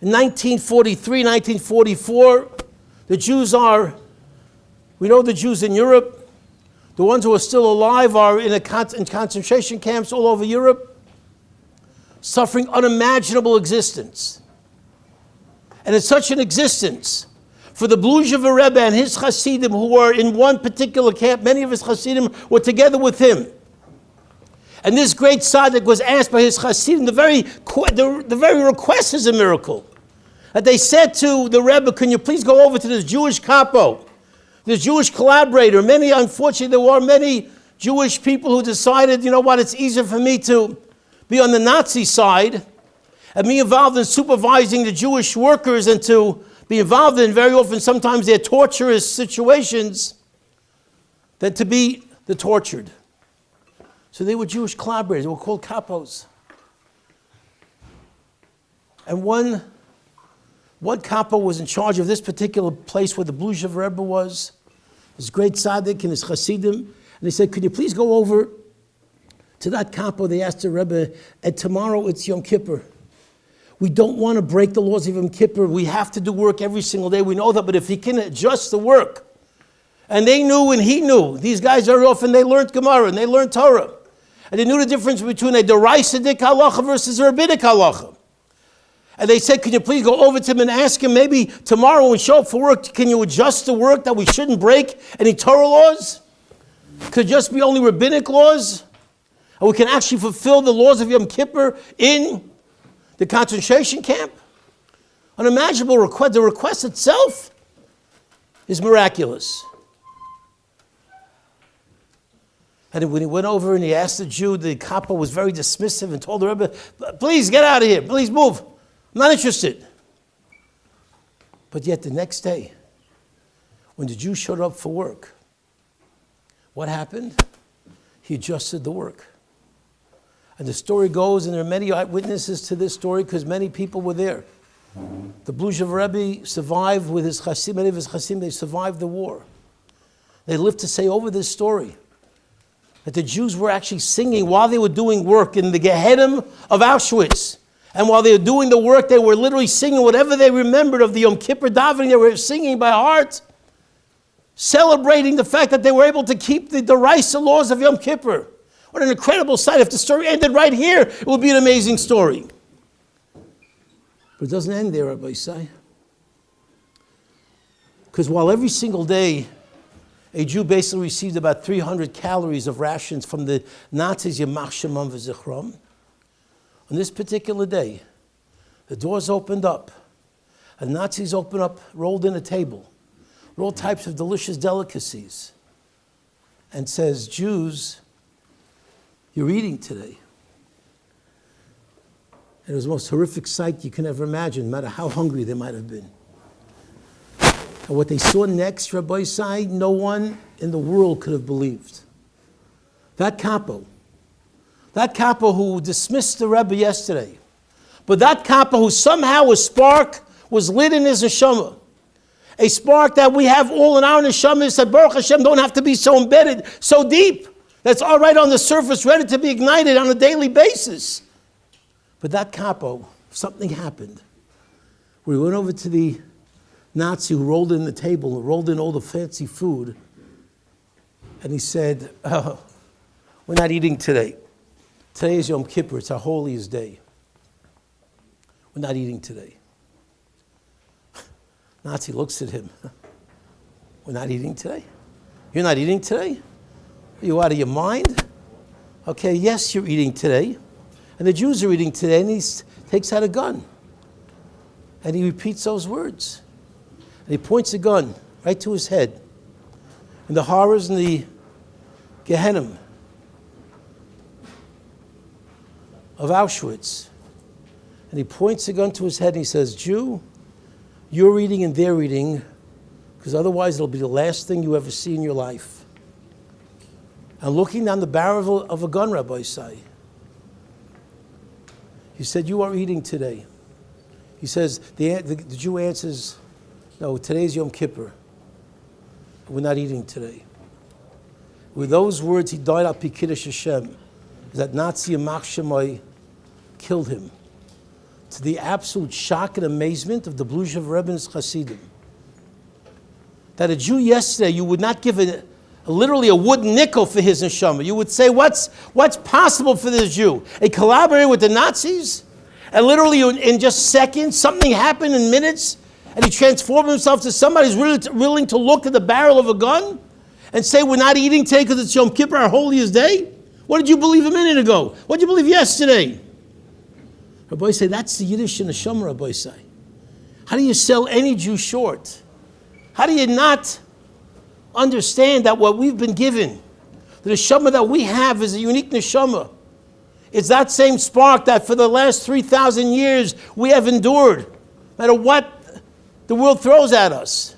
In 1943, 1944, we know the Jews in Europe, the ones who are still alive are in concentration camps all over Europe, suffering unimaginable existence. And it's such an existence for the Bluzhever Rebbe and his Hasidim who were in one particular camp. Many of his Hasidim were together with him. And this great tzaddik was asked by his Hasidim, the very request is a miracle. That they said to the Rebbe, can you please go over to this Jewish capo, this Jewish collaborator? Unfortunately, there were many Jewish people who decided, you know what, it's easier for me to be on the Nazi side and be involved in supervising the Jewish workers and to be involved in very often sometimes their torturous situations than to be the tortured. So they were Jewish collaborators. They were called capos. And one capo was in charge of this particular place where the Bluzhever Rebbe was, this great tzaddik and his Hasidim. And they said, could you please go over to that capo? They asked the Rebbe, and tomorrow it's Yom Kippur. We don't want to break the laws of Yom Kippur. We have to do work every single day. We know that, but if he can adjust the work. And they knew and he knew. These guys very often, they learned Gemara and they learned Torah. And they knew the difference between a derisidic halacha versus a rabbinic halacha. And they said, can you please go over to him and ask him, maybe tomorrow when we show up for work, can you adjust the work that we shouldn't break any Torah laws? Could just be only rabbinic laws? And we can actually fulfill the laws of Yom Kippur in the concentration camp? Unimaginable request. The request itself is miraculous. And when he went over and he asked the Jew, the capo was very dismissive and told the Rebbe, please get out of here, please move. I'm not interested. But yet the next day, when the Jew showed up for work, what happened? He adjusted the work. And the story goes, and there are many eyewitnesses to this story because many people were there. The Bluzhever Rebbe survived with his Chasim, many of his Chasim, they survived the war. They lived to say over this story that the Jews were actually singing while they were doing work in the Gehenim of Auschwitz. And while they were doing the work, they were literally singing whatever they remembered of the Yom Kippur davening. They were singing by heart, celebrating the fact that they were able to keep the derisive laws of Yom Kippur. What an incredible sight. If the story ended right here, it would be an amazing story. But it doesn't end there, Rabbi Isai. Because while every single day, a Jew basically received about 300 calories of rations from the Nazis, Yamach Shemam v'Zichram. On this particular day, the doors opened up, and Nazis opened up, rolled in a table, with all types of delicious delicacies, and says, Jews, you're eating today. And it was the most horrific sight you can ever imagine, no matter how hungry they might have been. And what they saw next, Rabbi Isai, no one in the world could have believed. That capo who dismissed the Rebbe yesterday, but that capo who somehow a spark was lit in his neshama, a spark that we have all in our neshama, that Baruch Hashem don't have to be so embedded, so deep, that's all right on the surface, ready to be ignited on a daily basis. But that capo, something happened. We went over to the Nazi who rolled in the table, rolled in all the fancy food, and he said, oh, we're not eating today. Today is Yom Kippur, it's our holiest day. We're not eating today. Nazi looks at him. We're not eating today? You're not eating today? Are you out of your mind? Okay, yes, you're eating today. And the Jews are eating today, and he takes out a gun. And he repeats those words. And he points a gun right to his head. And the horrors in the Gehenim of Auschwitz. And he points a gun to his head and he says, Jew, you're eating and they're eating, because otherwise it'll be the last thing you ever see in your life. And looking down the barrel of a gun, Rabbi Isai, he said, you are eating today. He says, the Jew answers, no, today's Yom Kippur. We're not eating today. With those words, he died al pi Kiddush Hashem. That Nazi Yamach Shemai killed him. to the absolute shock and amazement of the Bluzhever Rebbe's Hasidim. That a Jew yesterday, you would not give literally a wooden nickel for his neshama. You would say, what's possible for this Jew? A collaborator with the Nazis? And literally in just seconds, something happened in minutes, and he transformed himself to somebody who's really willing to look at the barrel of a gun and say, we're not eating today because it's Yom Kippur, our holiest day? What did you believe a minute ago? What did you believe yesterday? Rabbi say, that's the Yiddish neshama, Rabbi say. How do you sell any Jew short? How do you not understand that what we've been given, the neshama that we have is a unique neshama? It's that same spark that for the last 3,000 years we have endured, no matter what the world throws at us.